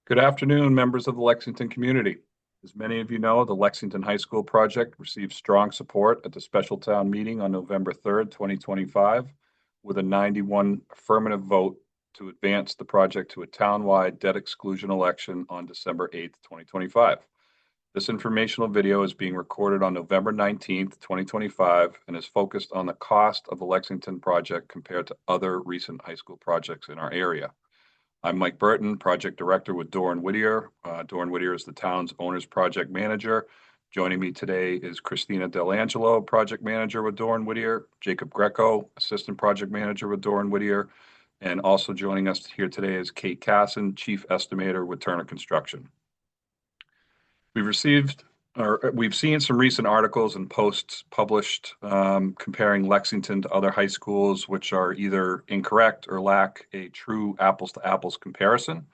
Good afternoon, members of the Lexington community. As many of you know, the Lexington High School project received strong support at the special town meeting on November 3rd, 2025, with a 91 affirmative vote to advance the project to a townwide debt exclusion election on December 8th, 2025. This informational video is being recorded on November 19th, 2025, and is focused on the cost of the Lexington project compared to other recent high school projects in our area. I'm Mike Burton, Project Director with Doran Whittier. Doran Whittier is the town's owner's project manager. Joining me today is Christina Delangelo, Project Manager with Doran Whittier, Jacob Greco, Assistant Project Manager with Doran Whittier, and also joining us here today is Kate Casson, Chief Estimator with Turner Construction. We've seen some recent articles and posts published comparing Lexington to other high schools, which are either incorrect or lack a true apples to apples comparison.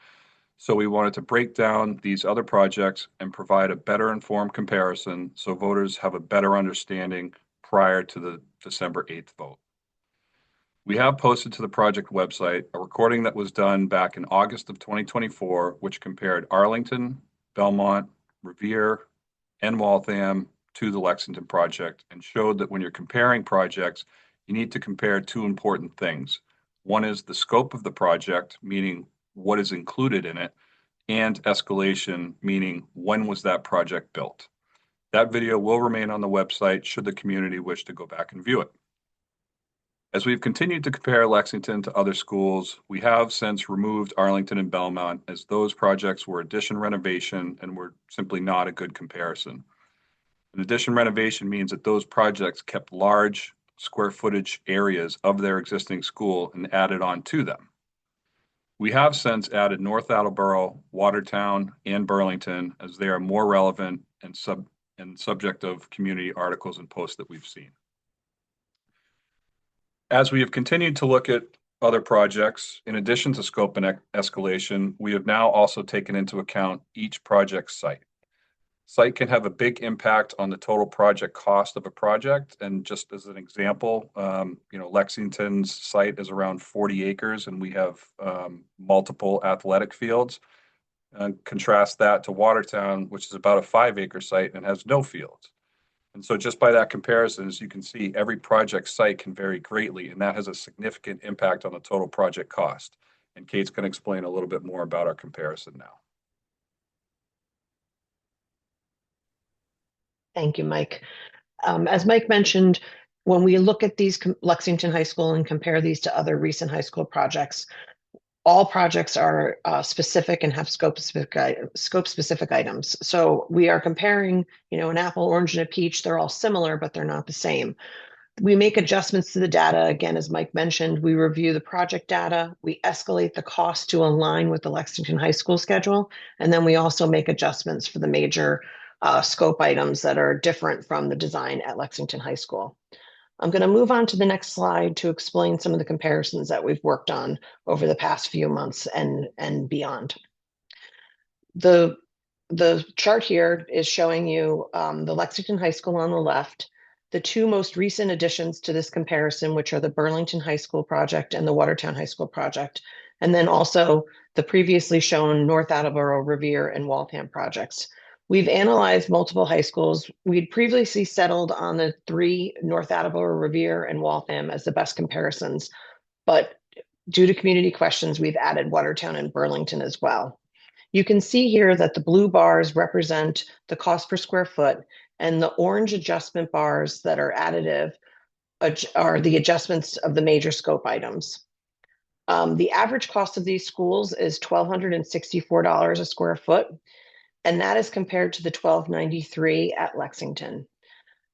So we wanted to break down these other projects and provide a better informed comparison so voters have a better understanding prior to the December 8th vote. We have posted to the project website a recording that was done back in August of 2024, which compared Arlington, Belmont, Revere, and Waltham to the Lexington project, and showed that when you're comparing projects, you need to compare two important things. One is the scope of the project, meaning what is included in it, and escalation, meaning when was that project built. That video will remain on the website should the community wish to go back and view it. As we've continued to compare Lexington to other schools, we have since removed Arlington and Belmont, as those projects were addition renovation and were simply not a good comparison. An addition renovation means that those projects kept large square footage areas of their existing school and added on to them. We have since added North Attleboro, Watertown, and Burlington, as they are more relevant and subject of community articles and posts that we've seen. As we have continued to look at other projects, in addition to scope and escalation, we have now also taken into account each project's site. Site can have a big impact on the total project cost of a project. And just as an example, Lexington's site is around 40 acres and we have multiple athletic fields. Contrast that to Watertown, which is about a 5-acre site and has no fields. And so just by that comparison, as you can see, every project site can vary greatly, and that has a significant impact on the total project cost. And Kate's going to explain a little bit more about our comparison now. Thank you, Mike. As Mike mentioned, when we look at these Lexington High School and compare these to other recent high school projects, all projects are specific and have scope-specific items. So we are comparing, an apple, orange, and a peach. They're all similar, but they're not the same. We make adjustments to the data. Again, as Mike mentioned, we review the project data. We escalate the cost to align with the Lexington High School schedule. And then we also make adjustments for the major scope items that are different from the design at Lexington High School. I'm going to move on to the next slide to explain some of the comparisons that we've worked on over the past few months and beyond. The chart here is showing you the Lexington High School on the left, the two most recent additions to this comparison, which are the Burlington High School project and the Watertown High School project, and then also the previously shown North Attleboro, Revere, and Waltham projects. We've analyzed multiple high schools. We'd previously settled on the 3 North Attleboro, Revere, and Waltham as the best comparisons, but due to community questions, we've added Watertown and Burlington as well. You can see here that the blue bars represent the cost per square foot, and the orange adjustment bars that are additive are the adjustments of the major scope items. The average cost of these schools is $1,264 a square foot. And that is compared to the $1,293 at Lexington.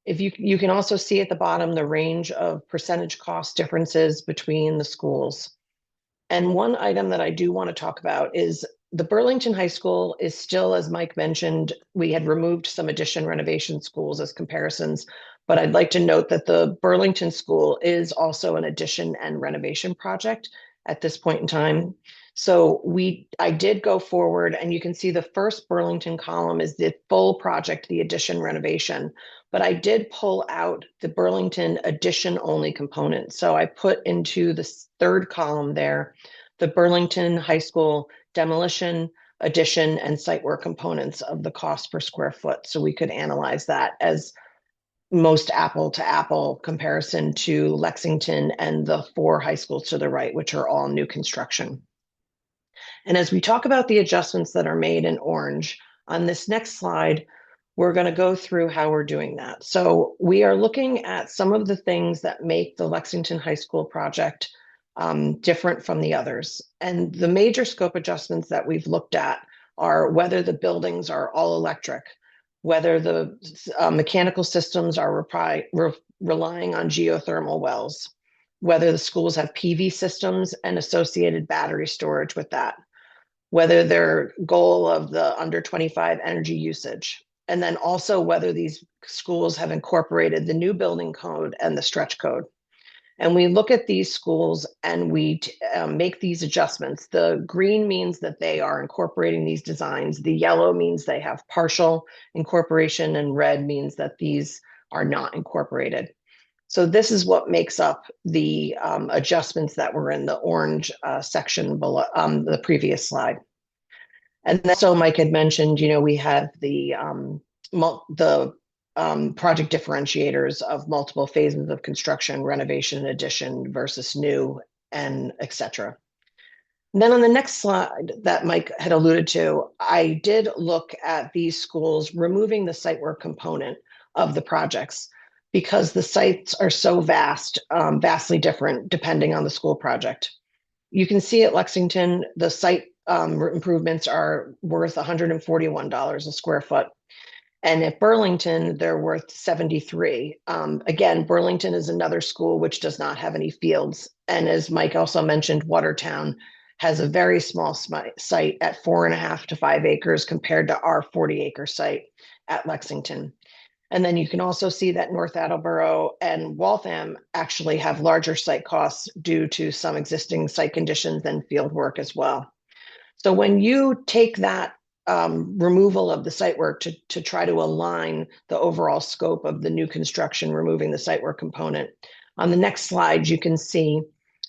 If you can also see at the bottom the range of percentage cost differences between the schools. And one item that I do want to talk about is the Burlington High School is still, as Mike mentioned, we had removed some addition renovation schools as comparisons, but I'd like to note that the Burlington School is also an addition and renovation project at this point in time. So I did go forward, and you can see the first Burlington column is the full project, the addition renovation, but I did pull out the Burlington addition only component. So I put into the third column there, the Burlington High School demolition, addition and site work components of the cost per square foot. So we could analyze that as most apple to apple comparison to Lexington and the four high schools to the right, which are all new construction. And as we talk about the adjustments that are made in orange, on this next slide, we're going to go through how we're doing that. So we are looking at some of the things that make the Lexington High School project different from the others. And the major scope adjustments that we've looked at are whether the buildings are all electric, whether the mechanical systems are relying on geothermal wells, whether the schools have PV systems and associated battery storage with that, whether their goal of the under 25 energy usage, and then also whether these schools have incorporated the new building code and the stretch code. And we look at these schools and we make these adjustments. The green means that they are incorporating these designs. The yellow means they have partial incorporation, and red means that these are not incorporated. So this is what makes up the adjustments that were in the orange section below the previous slide. And then, so Mike had mentioned, we have the project differentiators of multiple phases of construction, renovation, addition versus new, and et cetera. And then on the next slide that Mike had alluded to, I did look at these schools removing the site work component of the projects because the sites are so vastly different depending on the school project. You can see at Lexington, the site improvements are worth $141 a square foot. And at Burlington, they're worth 73. Again, Burlington is another school which does not have any fields. And as Mike also mentioned, Watertown has a very small site at 4.5 to 5 acres compared to our 40-acre site at Lexington. And then you can also see that North Attleboro and Waltham actually have larger site costs due to some existing site conditions and field work as well. So when you take that removal of the site work to try to align the overall scope of the new construction, removing the site work component, on the next slide, you can see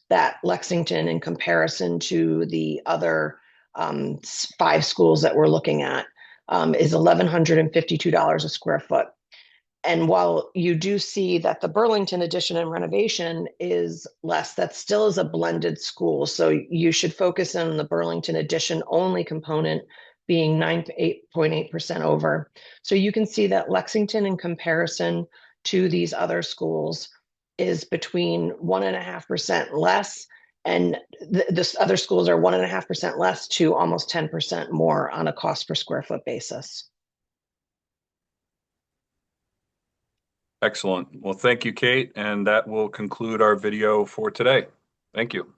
that Lexington, in comparison to the other 5 schools that we're looking at, is $1,152 a square foot. And while you do see that the Burlington addition and renovation is less, that still is a blended school. So you should focus on the Burlington addition only component being 8.8% over. So you can see that Lexington, in comparison to these other schools, is between 1.5% less, and the other schools are 1.5% less to almost 10% more on a cost per square foot basis. Excellent. Well, thank you, Kate, and that will conclude our video for today. Thank you.